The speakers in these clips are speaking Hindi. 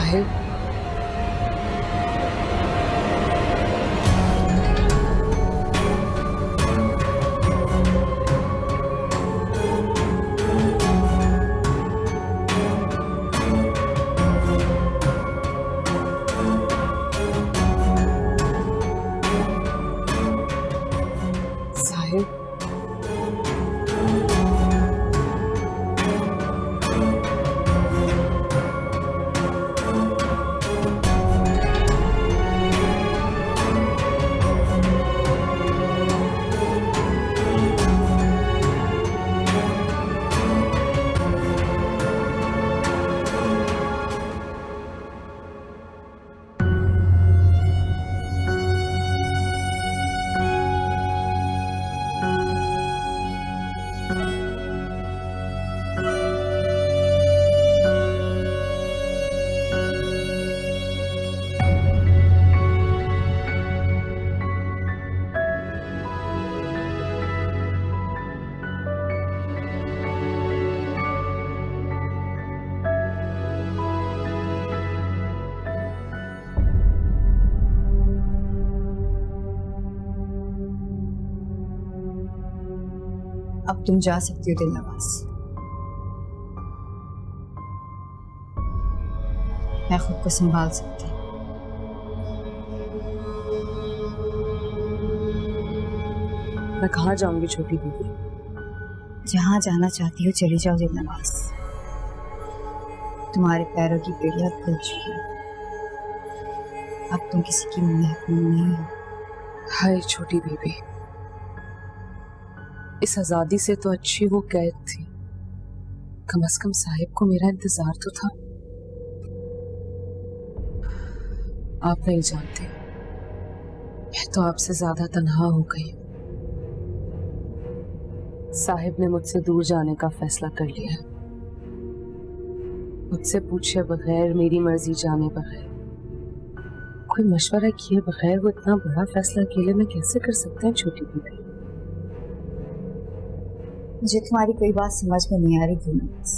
साहिब, साहिब, अब तुम जा सकती हो दिलनवाज। मैं खुद को संभाल सकती हूँ। मैं कहाँ जाऊंगी छोटी बीबी? जहाँ जाना चाहती हो चली जाओ दिलनवाज। तुम्हारे पैरों की बेड़ियां खुल चुकी है। अब तुम किसी की महकूम नहीं हो। हाय छोटी बीबी, इस आजादी से तो अच्छी वो कैद थी। कम से कम साहिब को मेरा इंतजार तो था। आप नहीं जानते, मैं तो आपसे ज्यादा तन्हा हो गई। साहिब ने मुझसे दूर जाने का फैसला कर लिया है। मुझसे पूछे बगैर, मेरी मर्जी जाने बगैर, कोई मशवरा किए बगैर वो इतना बड़ा फैसला अकेले में कैसे कर सकते हैं छोटी बीबी? मुझे तुम्हारी कोई बात समझ में नहीं आ रही दिलनवाज।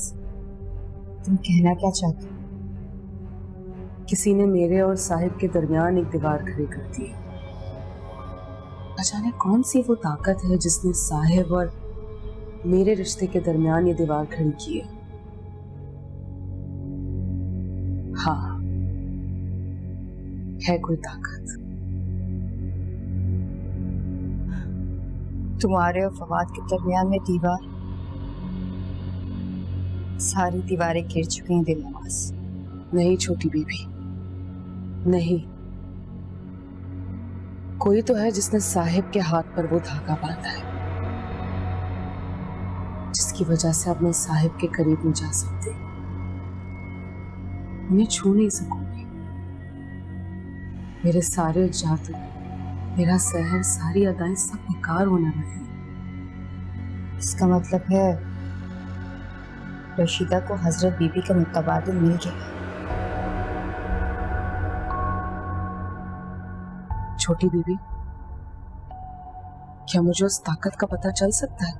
तुम कहना क्या चाहती हो? किसी ने मेरे और साहिब के दरमियान एक दीवार खड़ी कर दी। न जाने कौन सी वो ताकत है जिसने साहिब और मेरे रिश्ते के दरमियान ये दीवार खड़ी की है। हाँ, है कोई ताकत। तुम्हारे और फवाद के दरमियान में दीवार, सारी दीवारें गिर चुकी हैं दिलनवाज। नहीं छोटी बीबी, नहीं। कोई तो है जिसने साहिब के हाथ पर वो धागा बांधा है, जिसकी वजह से अब मैं साहिब के करीब नहीं जा सकती, उन्हें छू नहीं सकूंगी। मेरे सारे जादू, मेरा सहर, सारी अदाएं सब बेकार होने लगी। इसका मतलब है रशीदा को हजरत बीबी का मुतबादिल मिल गया। छोटी बीबी, क्या मुझे उस ताकत का पता चल सकता है?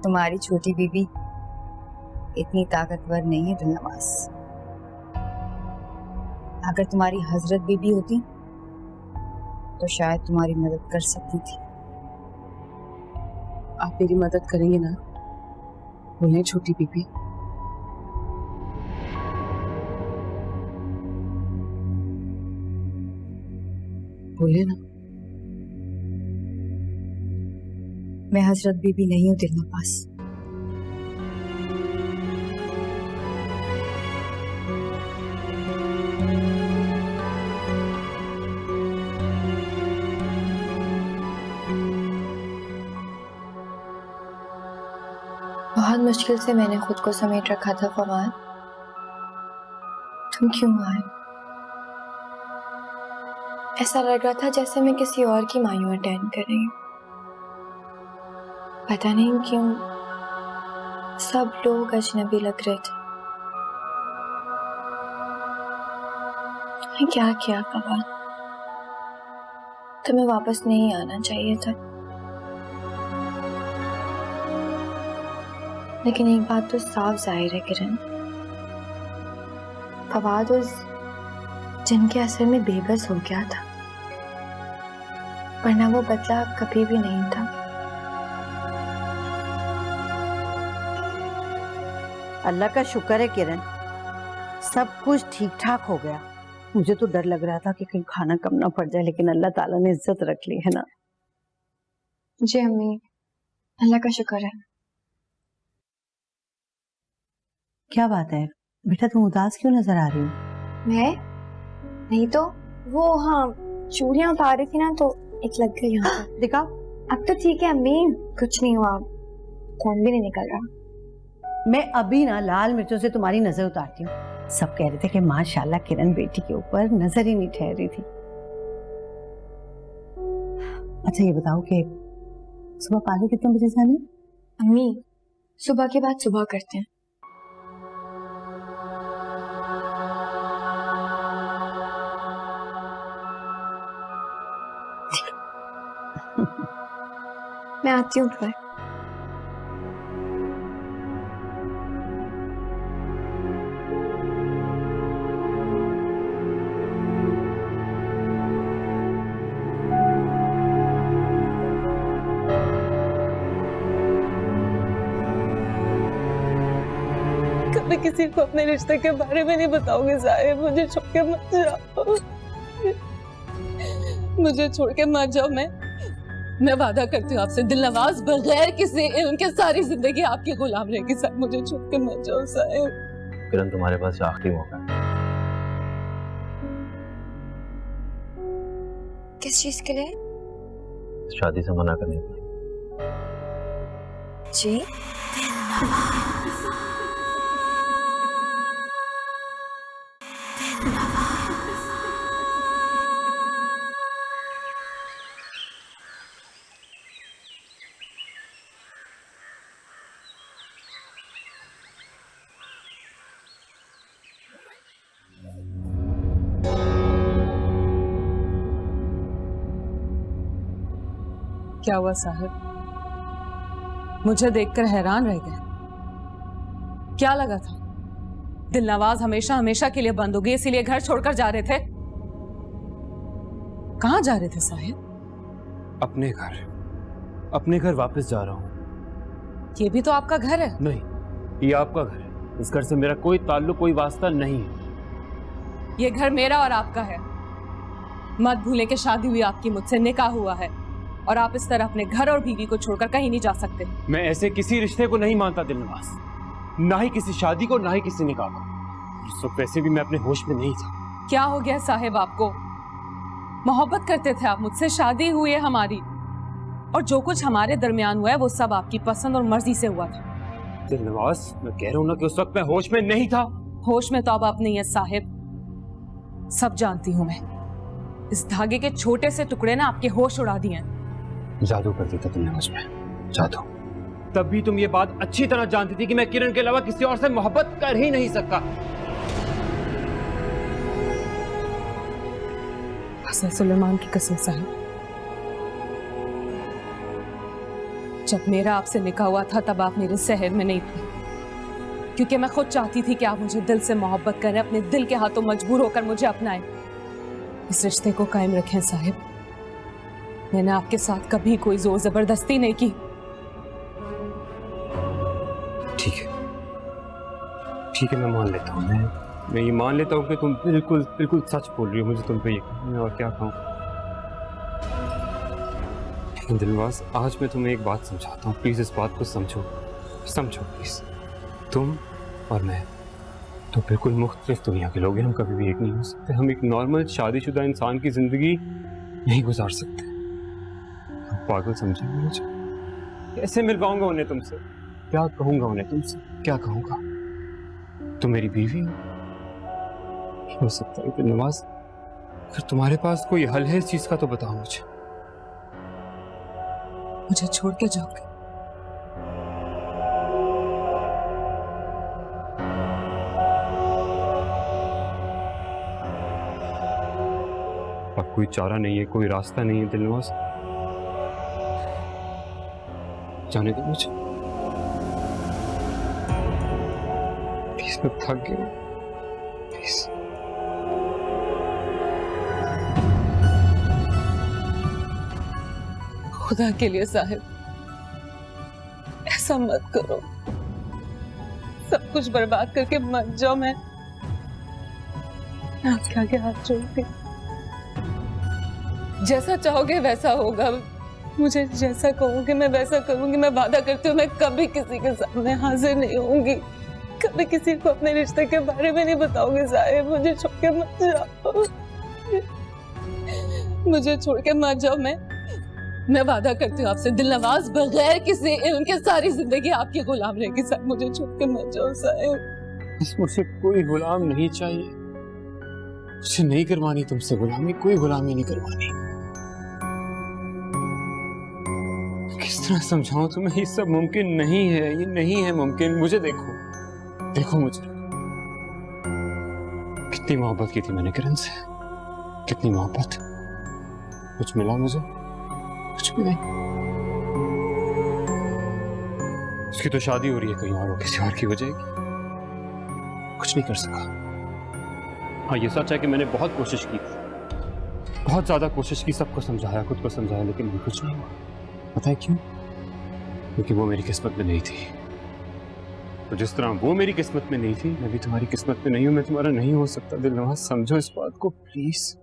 तुम्हारी छोटी बीबी इतनी ताकतवर नहीं है दिलनवाज। अगर तुम्हारी हजरत बीबी होती तो शायद तुम्हारी मदद कर सकती थी। आप मेरी मदद करेंगे ना? बोलिए छोटी बीबी। बोलिए ना। मैं हजरत बीबी नहीं हूं दिलनवाज। बहुत मुश्किल से मैंने खुद को समेट रखा था फवाद। तुम क्यों आए? ऐसा लग रहा था जैसे मैं किसी और की मायूं अटेंड कर रही हूँ। पता नहीं क्यों सब लोग अजनबी लग रहे थे। मैं क्या किया फवाद? तुम्हें वापस नहीं आना चाहिए था। लेकिन एक बात तो साफ जाहिर है किरण, फवाद उस जिन के असर में बेबस हो गया था, वरना वो बदला कभी भी नहीं था। अल्लाह का शुक्र है किरण, सब कुछ ठीक ठाक हो गया। मुझे तो डर लग रहा था कि कहीं खाना कम ना पड़ जाए, लेकिन अल्लाह ताला ने इज्जत रख ली है ना। जी अम्मी, अल्लाह का शुक्र है। क्या बात है बेटा, तुम उदास क्यों नजर आ रही हो? मैं नहीं तो वो, हाँ, चूड़ियां उतार रही थी ना तो एक लग गई यहाँ पर। दिखाओ। अब तो ठीक है अम्मी, कुछ नहीं हुआ, खून भी नहीं निकल रहा। मैं अभी ना लाल मिर्चों से तुम्हारी नजर उतारती हूँ। सब कह रहे थे कि माशाल्लाह किरण बेटी के ऊपर नजर ही नहीं ठहर रही थी। अच्छा ये बताओ कि सुबह पार्लर कितने बजे जाना है? अम्मी, सुबह के बाद सुबह करते हैं। मैं आती हूँ फिर। कभी किसी को अपने रिश्ते के बारे में नहीं बताओगे साहिब, मुझे छोड़ के मत जाओ, मुझे छोड़ के मत जाओ। मैं वादा करती हूँ आपसे दिलनवाज बगैर किसी इल्म के सारी जिंदगी आपकी गुलाम रहेगी साहब, मुझे छोड़ के मत जाओ साहब। किरण तुम्हारे पास आखिरी मौका है। किस चीज के लिए? शादी से मना करने के लिए। जी क्या हुआ साहिब, मुझे देखकर हैरान रह गए? क्या लगा था दिलनवाज हमेशा हमेशा के लिए बंद होगी इसीलिए घर छोड़कर जा रहे थे? कहां जा रहे थे साहिब? अपने घर वापस जा रहा हूँ। ये भी तो आपका घर है। नहीं, ये आपका घर है। इस घर से मेरा कोई ताल्लुक, कोई वास्ता नहीं है। ये घर मेरा और आपका है। मत भूलें कि शादी हुई आपकी मुझसे, निकाह हुआ है, और आप इस तरह अपने घर और बीवी को छोड़कर कहीं नहीं जा सकते। मैं ऐसे किसी रिश्ते को नहीं मानता दिलनवाज, ना ही किसी शादी को, ना ही किसी निकाह को। उस वक्त वैसे भी मैं अपने होश में नहीं था। क्या हो गया साहिब आपको? मोहब्बत करते थे आप मुझसे, शादी हुई है हमारी, और जो कुछ हमारे दरमियान हुआ है वो सब आपकी पसंद और मर्जी से हुआ था। दिलनवाज, मैं कह रहा हूं ना कि उस वक्त मैं होश में नहीं था। होश में तो अब आप नहीं है साहिब, सब जानती हूं मैं। इस धागे के छोटे से टुकड़े ने आपके होश उड़ा दिए हैं। जादू कर देता तुमने मुझ में, जादू। तब भी तुम ये बात अच्छी तरह जानती थी कि मैं किरण के अलावा किसी और से मोहब्बत कर ही नहीं सकता। हसन सुलेमान की कसम साहिब, जब मेरा आपसे निकाह हुआ था तब आप मेरे शहर में नहीं थे, क्योंकि मैं खुद चाहती थी कि आप मुझे दिल से मोहब्बत करें, अपने दिल के हाथों मजबूर होकर मुझे अपनाएं। इस रिश्ते को कायम रखें साहिब। मैंने आपके साथ कभी कोई जोर जबरदस्ती नहीं की। ठीक है, मैं मान लेता हूँ। मैं ये मान लेता हूँ कि तुम बिल्कुल सच बोल रही हो। मुझे तुम पे यकीन है, और क्या कहूँ। लेकिन दिलनवाज, आज मैं तुम्हें एक बात समझाता हूँ, प्लीज इस बात को समझो प्लीज। तुम और मैं तो बिल्कुल मुख्तलिफ दुनिया के लोग हैं। हम कभी भी एक नहीं हो सकते। हम एक नॉर्मल शादीशुदा इंसान की जिंदगी नहीं गुजार सकते। पागल समझेंगे मुझे? कैसे मिल पाऊंगा उन्हें तुमसे? क्या कहूंगा उन्हें तुमसे? क्या कहूंगा? तुम मेरी बीवी हो सकता है दिलनवाज, अगर तुम्हारे पास कोई हल है इस चीज का तो बताओ मुझे छोड़ के जाओगे? अब कोई चारा नहीं है, कोई रास्ता नहीं है दिलनवाज, जाने दो मुझे। प्लीज, मैं थक गया, प्लीज। खुदा के लिए साहिब, ऐसा मत करो। सब कुछ बर्बाद करके मत जाओ। मैं आपके आगे हाथ जोड़ती, जैसा चाहोगे वैसा होगा। मुझे जैसा कहोगे मैं वैसा करूंगी। मैं वादा करती हूँ मैं कभी किसी के सामने हाजिर नहीं होंगी, कभी किसी को अपने रिश्ते के बारे में नहीं बताओगे साहिब। मुझे छोड़ के मत जाओ, मुझे छोड़ के मत जाओ। मैं वादा करती हूँ आपसे दिलनवाज, बगैर किसी इल्म के सारी जिंदगी आपकी गुलाम रहेगी साहिब। मुझे छोड़ के मत जाओ साहिब। मुझसे कोई गुलाम नहीं चाहिए, मुझे नहीं करवानी तुमसे गुलामी, कोई गुलामी नहीं करवानी। किस तरह समझाऊं तुम्हें, ये सब मुमकिन नहीं है, ये नहीं है मुमकिन। मुझे देखो, देखो मुझे, कितनी मोहब्बत की थी मैंने किरण से, कितनी मोहब्बत। कुछ मिला मुझे? कुछ भी नहीं। उसकी तो शादी हो रही है कहीं और, वो किसी और की हो जाएगी। कुछ नहीं कर सका। हाँ ये सच है कि मैंने बहुत कोशिश की, बहुत ज्यादा कोशिश की, सबको समझाया, खुद को समझाया, लेकिन वो कुछ नहीं हुआ। पता है क्यों? क्योंकि वो मेरी किस्मत में नहीं थी। तो जिस तरह वो मेरी किस्मत में नहीं थी, मैं भी तुम्हारी किस्मत में नहीं हूं। मैं तुम्हारा नहीं हो सकता दिलनवाज, समझो इस बात को प्लीज।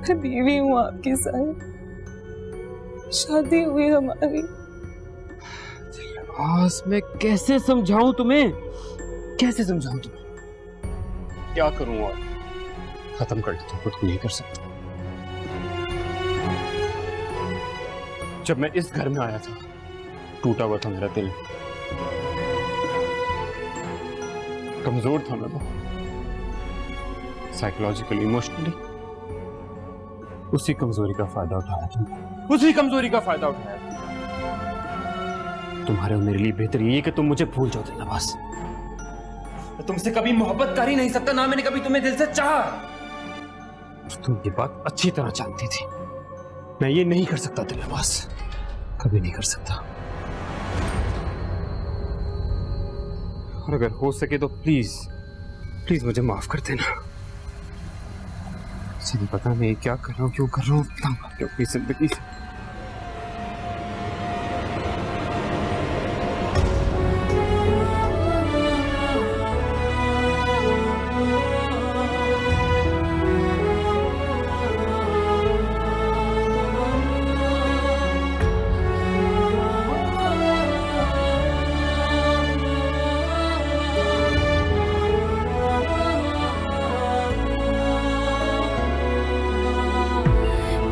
मैं बीवी हूँ आपकी साहिब, शादी हुई हमारी। दिलनवाज मैं कैसे समझाऊं तुम्हें, कैसे समझाऊं तुम्हें? क्या करूं और खत्म कर देता हूं, खुद को नहीं कर सकता। जब मैं इस घर में आया था, टूटा हुआ था मेरा दिल, कमजोर था मैं बहुत, साइकोलॉजिकली, इमोशनली। उसी कमजोरी का फायदा उठाया तुमने, उसी कमजोरी का फायदा उठाया। तुम्हारे और मेरे लिए बेहतर ये है कि तुम मुझे भूल जाओ दिलनवाज। मैं तुमसे कभी मोहब्बत कर ही नहीं सकता, ना मैंने कभी तुम्हें दिल से चाहा। तुम ये बात अच्छी तरह जानती थी। मैं ये नहीं कर सकता दिलनवाज, कभी नहीं कर सकता। और अगर हो सके तो प्लीज प्लीज मुझे माफ कर देना। मुझे नहीं पता मैं क्या कर रहा हूँ, क्यों कर रहा हूँ, अपनी जिंदगी से।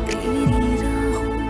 तेरी राहों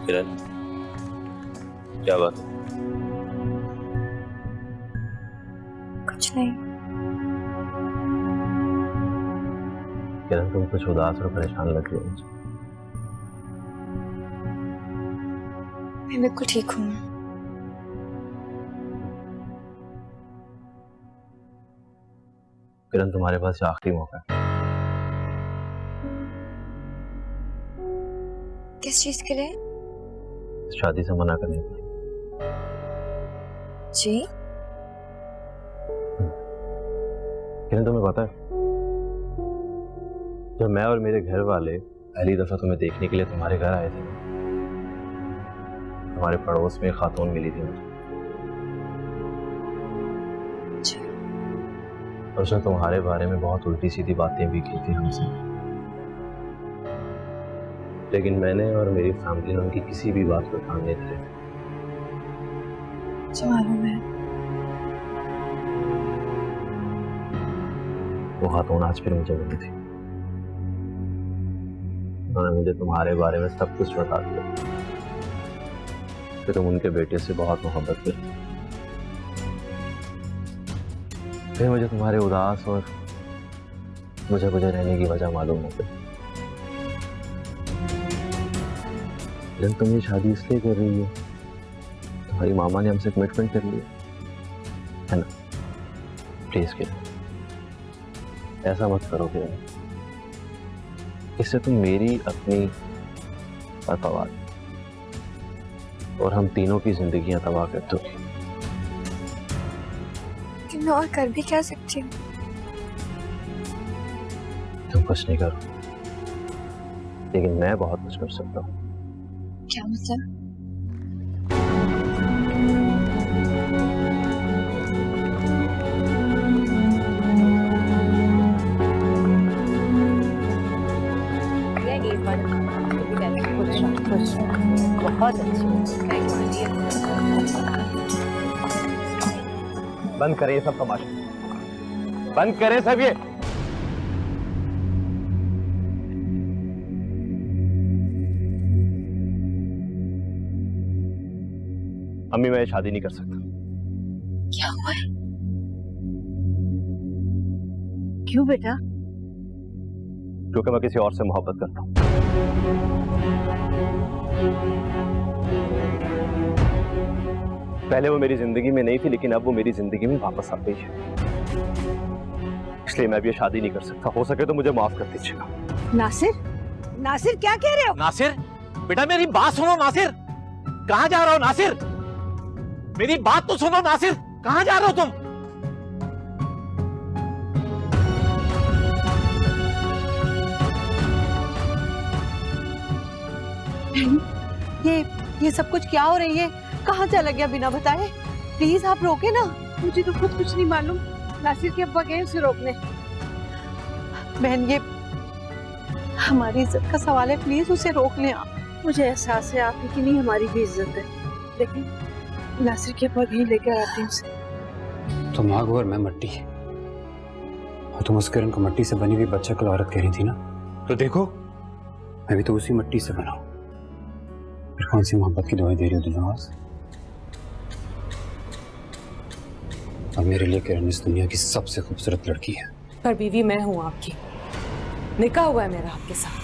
किरण, क्या बात है? कुछ नहीं। किरण, तुम कुछ उदास और परेशान लग रही हो मुझे। मैं बिल्कुल ठीक हूँ। किरण, तुम्हारे पास ये आखिरी मौका है। किस चीज के लिए? शादी से मना करने के लिए। जी? किरण, तुम्हें पता है, जब मैं और मेरे घर वाले पहली दफा तुम्हें देखने के लिए तुम्हारे घर आए थे, तुम्हारे पड़ोस में एक खातून मिली थी मुझे, और उसने तुम्हारे बारे में बहुत उल्टी सीधी बातें भी की थी हमसे, लेकिन मैंने और मेरी फैमिली ने उनकी किसी भी बात को कान नहीं दिया। मुझे मालूम है। वो खातून आज फिर मुझे मिली थी। उन्होंने मुझे तुम्हारे बारे में सब कुछ बता दिया कि तुम उनके बेटे से बहुत मोहब्बत करती। फिर मुझे तुम्हारे उदास और मुझे रहने की वजह मालूम हो गई। लेकिन तुम ये शादी इसलिए कर रही हो, तुम्हारी मामा ने हमसे कमिटमेंट कर लिया है ना? प्लीज किरण, ऐसा मत करो किरण। इससे तुम मेरी, अपनी और फवाद और हम तीनों की जिंदगियां तबाह कर दोगी। मैं और कर भी क्या सकती हूँ? तुम कुछ नहीं करो, लेकिन मैं बहुत कुछ कर सकता हूँ। क्या मतलब? बहुत अच्छी बंद करें ये सब तमाशा, बंद करें सब ये। अम्मी मैं शादी नहीं कर सकता। क्या हुआ है? क्यों बेटा? क्योंकि मैं किसी और से मोहब्बत करता हूं। पहले वो मेरी जिंदगी में नहीं थी, लेकिन अब वो मेरी जिंदगी में वापस आ गई है, इसलिए मैं अब ये शादी नहीं कर सकता। हो सके तो मुझे माफ कर दीजिएगा। नासिर, नासिर क्या कह रहे हो? नासिर, बेटा मेरी बात सुनो। नासिर, कहां जा रहे हो? नासिर, मेरी बात तो सुनो। नासिर, कहां जा रहे हो तुम? ये सब कुछ क्या हो रही है? कहाँ चला गया बिना बताए? प्लीज आप रोके ना। मुझे तो खुद कुछ नहीं मालूम। नासिर के अब्बा गए उसे रोकने। बहन ये हमारी इज्जत का सवाल है, प्लीज उसे रोक लें आप। मुझे एहसास है आप ही की नहीं हमारी भी इज्जत है, लेकिन नासिर के अब्बा कहीं लेकर आते हैं उसे। तुम आग और मैं मट्टी, और तुम उस किरण को मट्टी से बनी हुई बच्चा कल औरत कह रही थी ना, तो देखो मैं भी तो उसी मट्टी से बना हूं। फिर कौन सी मोहब्बत की दुआएं दे रही हो दिलनवाज? अब मेरे लिए किरण इस दुनिया की सबसे खूबसूरत लड़की है। पर बीवी मैं हूं आपकी, निकाह हुआ है मेरा आपके साथ।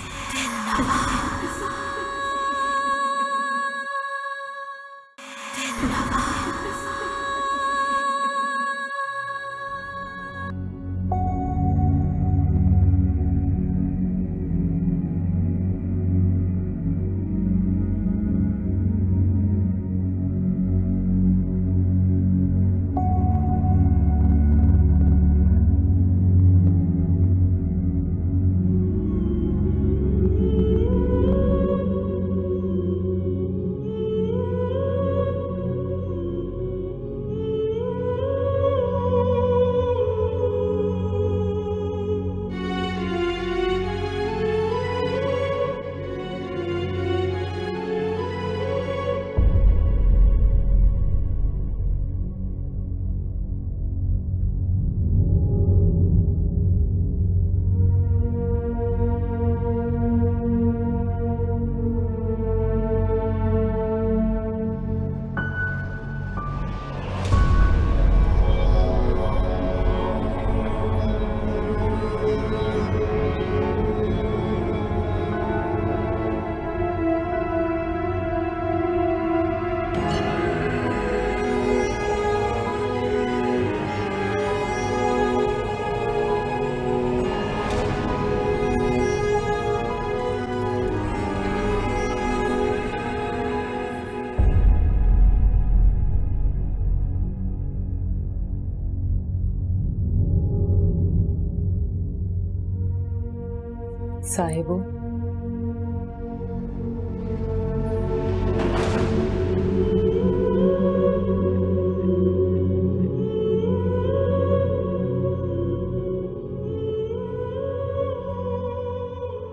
साहिबो,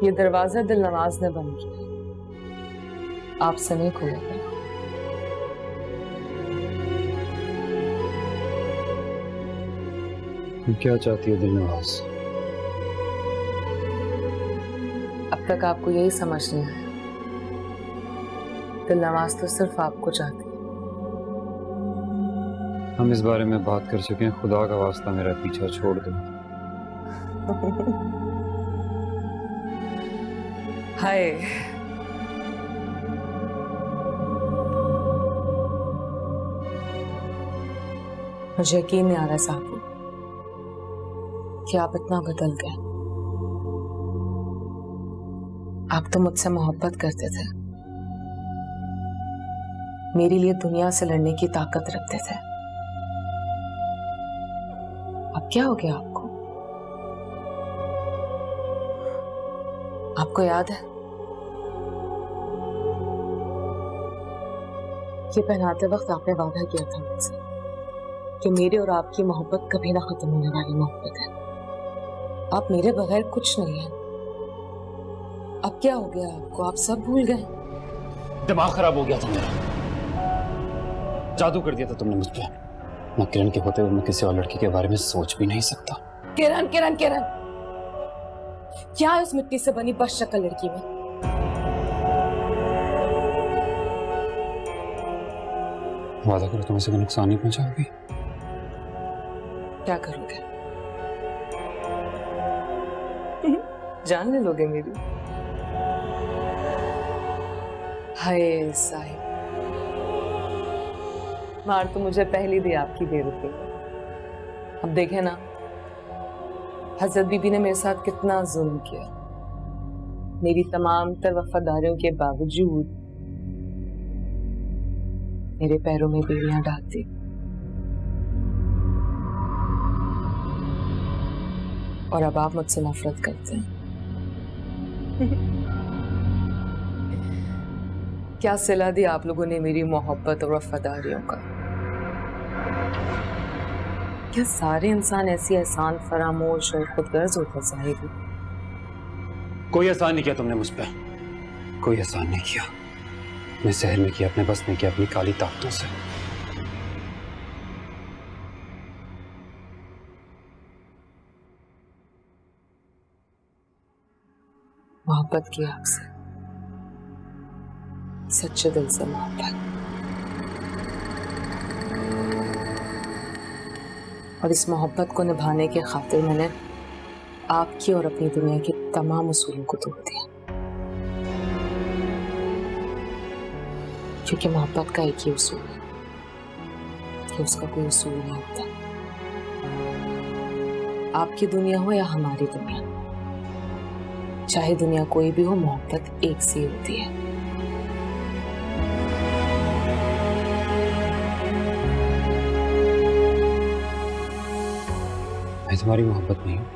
ये दरवाजा दिलनवाज ने बंद किया, आपसे नहीं खुलेगा। क्या चाहती हो दिलनवाज? अब तक आपको यही समझ नहीं आया, दिलनवाज तो सिर्फ आपको चाहती है। हम इस बारे में बात कर चुके हैं, खुदा का वास्ता मेरा पीछा छोड़ दो। हाय, मुझे यकीन नहीं आ रहा साहब कि आप इतना बदल गए। आप तो मुझसे मोहब्बत करते थे, मेरे लिए दुनिया से लड़ने की ताकत रखते थे। अब क्या हो गया आपको? आपको याद है ये पहनाते वक्त आपने वादा किया था मुझसे कि मेरे और आपकी मोहब्बत कभी ना खत्म होने वाली मोहब्बत है। आप मेरे बगैर कुछ नहीं है। अब क्या हो गया आपको? आप सब भूल गए? दिमाग खराब हो गया था मेरा, जादू कर दिया था तुमने मुझ पे। मैं किरण के होते हुए मैं किसी और लड़की के बारे में सोच भी नहीं सकता। किरण किरण किरण, क्या है उस मिट्टी से बनी बस शक्ल लड़की में? वादा करो तुम उसे कोई नुकसान नहीं पहुंचाओगी। क्या करोगे? जान ले लोगे मेरी? हाय साहिब, मार तो मुझे पहली दी आपकी बेरुखी। अब देखे ना हजरत बीबी ने मेरे साथ कितना जुल्म किया। मेरी तमाम तर वफादारियों के बावजूद मेरे पैरों में बेड़ियां डाल दी। और अब आप मुझसे नफरत करते हैं। क्या सिला दी आप लोगों ने मेरी मोहब्बत और वफादारियों का? क्या सारे इंसान ऐसी एहसान फरामोश और खुदगर्ज होते साहिब? कोई एहसान नहीं किया तुमने मुझ पे, कोई एहसान नहीं किया। मैं शहर में किया, अपने बस में किया, अपनी काली ताकतों से। मोहब्बत की आपसे, सच्चे दिल से मोहब्बत। और इस मोहब्बत को निभाने के खातिर मैंने आपकी और अपनी दुनिया के तमाम उसूलों को तोड़ दिया, क्योंकि मोहब्बत का एक ही उसूल है कि उसका कोई उसूल नहीं होता। आपकी दुनिया हो या हमारी दुनिया, चाहे दुनिया कोई भी हो, मोहब्बत एक सी होती है। मैं तुम्हारी मोहब्बत नहीं हूं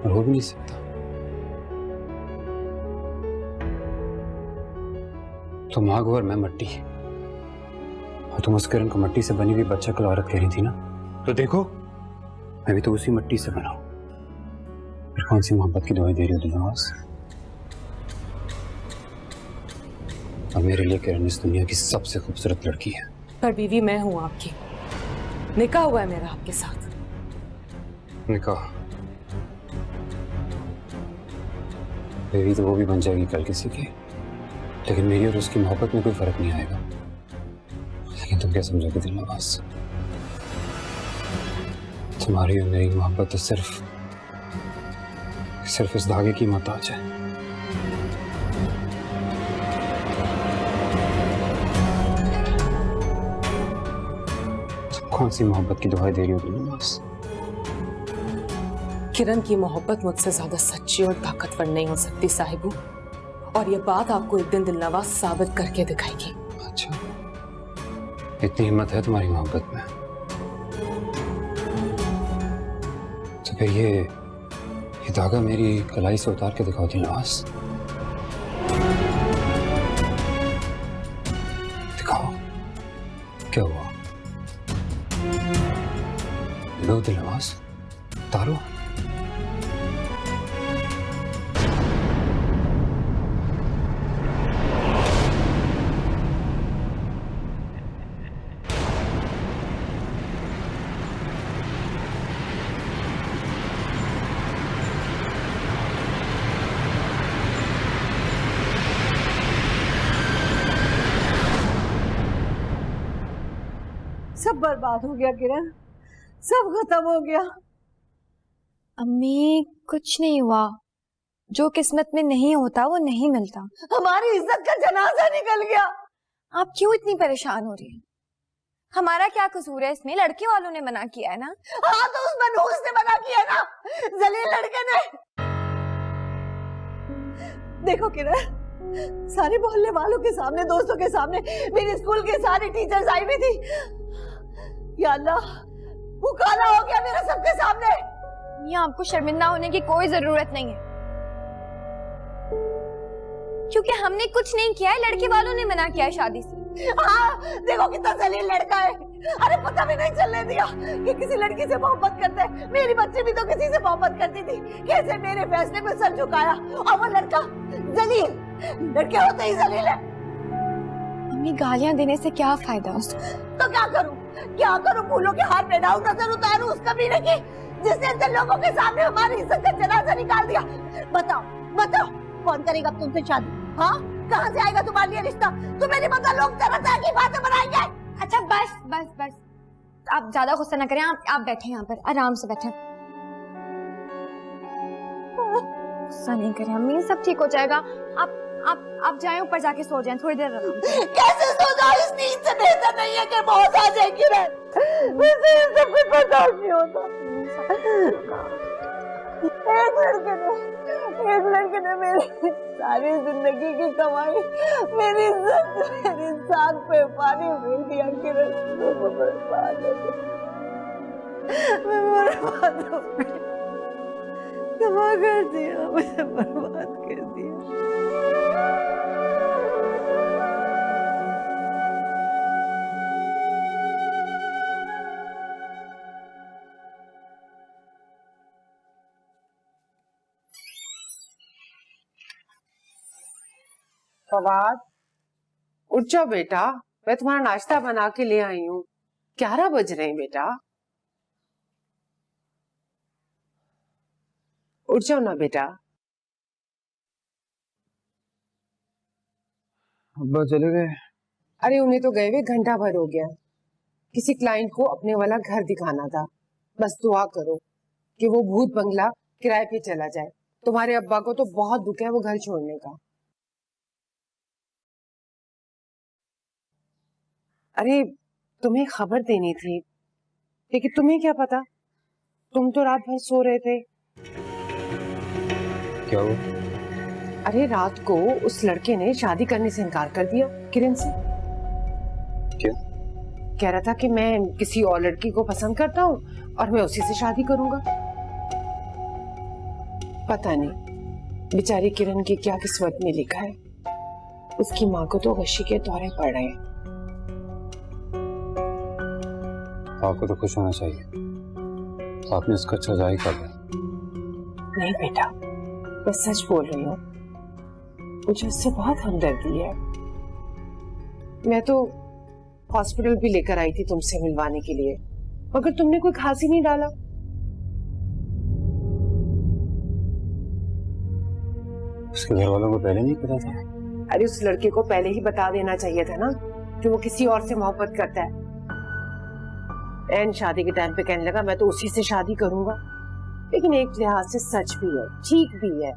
और हो भी नहीं सकता। तुम आग और मैं मट्टी, और तुम उस किरण को मट्टी से बनी हुई बच्चा कल औरत कह रही थी ना, तो देखो मैं भी तो उसी मट्टी से बना हूं। फिर कौन सी मोहब्बत की दुआएं दे रही हो दिलनवाज? और मेरे लिए किरण इस दुनिया की सबसे खूबसूरत लड़की है। पर बीवी मैं हूं आपकी, निकाह हुआ है मेरा आपके साथ। निकाह? बेबी तो वो भी बन जाएगी कल किसी की, लेकिन मेरी और उसकी मोहब्बत में कोई फर्क नहीं आएगा। लेकिन तुम क्या समझोगे दिलनवाज? तुम्हारी और मेरी मोहब्बत तो सिर्फ इस धागे की मोहताज है। तुम कौन सी मोहब्बत की दुआएं दे रही हो दिलनवाज? किरण की मोहब्बत मुझसे ज्यादा सच्ची और ताकतवर नहीं हो सकती साहिबू, और ये बात आपको एक दिन दिलनवाज साबित करके दिखाएगी। अच्छा, इतनी हिम्मत है तुम्हारी मोहब्बत में? तो फिर ये धागा मेरी कलाई से उतार के दिखाओ दिलनवाज। दिखाओ क्या हुआ? लो दिलनवाज, उतारो। सब बर्बाद हो गया किरण, सब खत्म हो गया। अम्मी कुछ नहीं हुआ, जो किस्मत में नहीं होता वो नहीं मिलता। हमारी इज्जत का जनाजा निकल गया। आप क्यों इतनी परेशान हो रही हैं? हमारा क्या कसूर है इसमें? लड़के वालों ने मना किया है ना। हाँ तो उस मनहूस ने मना किया ना, जलील लड़के ने। देखो किरण, सारे मोहल्ले वालों के सामने, दोस्तों के सामने, मेरे स्कूल के सारे टीचर्स आई हुई थी। या अल्लाह, वो काला हो गया मेरे सबके सामने। ये आपको शर्मिंदा होने की कोई जरूरत नहीं है, क्योंकि हमने कुछ नहीं किया है, लड़के वालों ने मना किया है शादी से। हाँ, देखो कितना जलील लड़का है। अरे पता भी नहीं चलने दिया कि किसी लड़की से मोहब्बत करते हैं। मेरी बच्ची भी तो किसी से मोहब्बत करती थी, कैसे मेरे फैसले में सर झुकाया। और वो लड़का जलील, लड़के होते ही जलील है। मम्मी गालियां देने से क्या फायदा उसको? तो क्या करूं? फूलों के हार पहनाऊं, नजर उतारूं उस कमीने की जिसने इतने लोगों के सामने हमारी इज्जत का जनाजा निकाल दिया। बताओ कौन करेगा अब तुमसे शादी? हाँ, कहाँ से आएगा तुम्हारे लिए रिश्ता? तुम्हें नहीं पता लोग तरह तरह की बातें बनाएंगे। अच्छा बस आप ज्यादा गुस्सा ना करें। आप बैठे यहाँ पर, आराम से बैठे। गुस्सा नहीं करें अम्मी, सब ठीक हो जाएगा। आप जाएं ऊपर जाके सो जाएं, थोड़ी देर आराम करें। कैसे सो जाओ? इस नींद से बेहतर नहीं है कि मौत आ जाएगी। मुझे ये सब कुछ बर्दाश्त नहीं होता। एक लड़के ने मेरी सारी जिंदगी की कमाई, मेरी इज्जत, मेरी जान पे पानी फेर दिया। किरण, मैं बर्बाद हो गई। तबाह कर दिया, मुझे बर्बाद कर दिया। फवाद, उठ जाओ बेटा, मैं तुम्हारा नाश्ता बना के ले आई हूँ। 11 बज रहे हैं बेटा, उठ जाओ ना बेटा। अब्बा चले गए? अरे उन्हें तो गए हुए घंटा भर हो गया। किसी क्लाइंट को अपने वाला घर दिखाना था। बस दुआ करो कि वो भूत बंगला किराए पे चला जाए। तुम्हारे अब्बा को तो बहुत दुख है वो घर छोड़ने का। अरे तुम्हें खबर देनी थी, लेकिन तुम्हें क्या पता, तुम तो रात भर सो रहे थे। क्या हुआ? अरे रात को उस लड़के ने शादी करने से इनकार कर दिया किरण से। क्या? कह रहा था कि मैं किसी और लड़की को पसंद करता हूँ और मैं उसी से शादी करूंगा। पता नहीं बेचारी किरण की क्या किस्मत में लिखा है। उसकी माँ को तो गशी के दौरे पड़ रहे हैं। आपको तो खुश होना चाहिए, आपने इसका अच्छा जाहिर कर दिया। नहीं बेटा, मैं सच बोल रही हूँ, मुझे उससे बहुत हमदर्दी है। मैं तो हॉस्पिटल भी लेकर आई थी तुमसे मिलवाने के लिए, मगर तुमने कोई खास ही नहीं डाला। उसके घर वालों को पहले नहीं पता था? अरे उस लड़के को पहले ही बता देना चाहिए था ना कि वो किसी और से मोहब्बत करता है। एंड शादी के टाइम पे कहने लगा मैं तो उसी से शादी करूंगा। लेकिन एक लिहाज से सच भी है, ठीक भी है।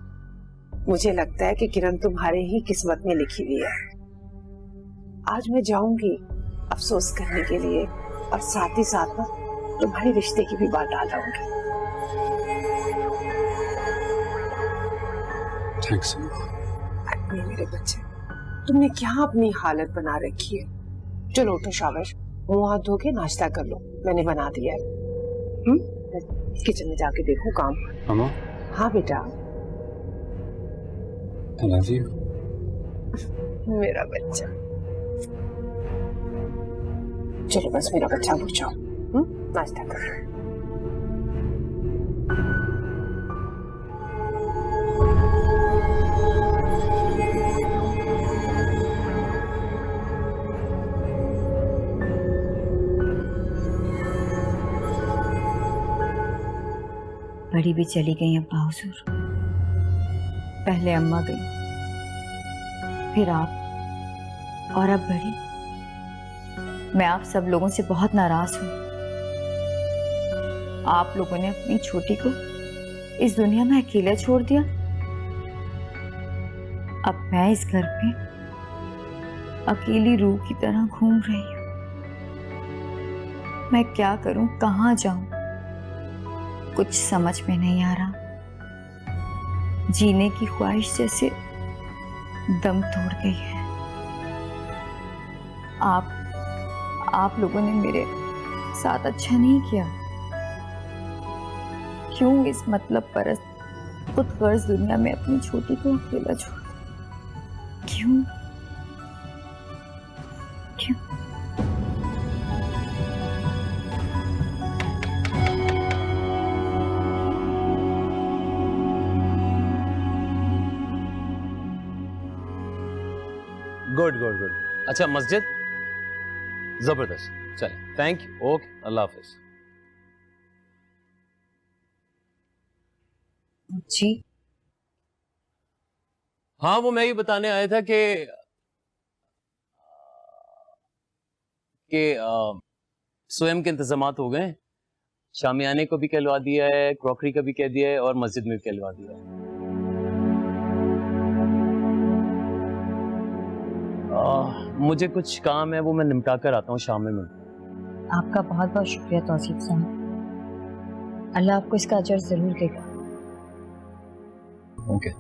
मुझे लगता है कि किरण तुम्हारे ही किस्मत में लिखी हुई है। आज मैं जाऊंगी अफसोस करने के लिए और साथ ही साथ ना तुम्हारे रिश्ते की भी बात डालूंगी। थैंक्स। अपने मेरे बच्चे, तुमने क्या अपनी हालत बना रखी है। चलो उठो, शाबाश, मुंह हाथ धो के नाश्ता कर लो, मैंने बना दिया है। किचन में जाके देखो काम। अम्मा? हाँ बेटा। I love you. मेरा बच्चा, चलो बस मेरा बच्चा उठ जाओ, नाश्ता करो। बड़ी भी चली गई अब्बा हुजूर। पहले अम्मा गई, फिर आप, और अब बड़ी। मैं आप सब लोगों से बहुत नाराज हूं। आप लोगों ने अपनी छोटी को इस दुनिया में अकेला छोड़ दिया। अब मैं इस घर में अकेली रूह की तरह घूम रही हूं। मैं क्या करूं, कहां जाऊं, कुछ समझ में नहीं आ रहा। जीने की ख्वाहिश जैसे दम तोड़ गई है। आप लोगों ने मेरे साथ अच्छा नहीं किया। क्यों इस मतलब परस्त खुद गर्ज दुनिया में अपनी छोटी को अकेला छोड़? क्यों? क्यों? Good good good. अच्छा मस्जिद, जबरदस्त, चले, थैंक यू, ओके, अल्लाह हाफिज। जी हाँ, वो मैं ये बताने आया था कि स्वयं के इंतजामात हो गए, शामियाने को भी कहलवा दिया है, क्रॉकरी का भी कह दिया है और मस्जिद में भी कहलवा दिया है। मुझे कुछ काम है, वो मैं निपटा कर आता हूँ, शाम में मिलता। आपका बहुत बहुत शुक्रिया तौसीफ साहब, अल्लाह आपको इसका अजर जरूर देगा। ओके।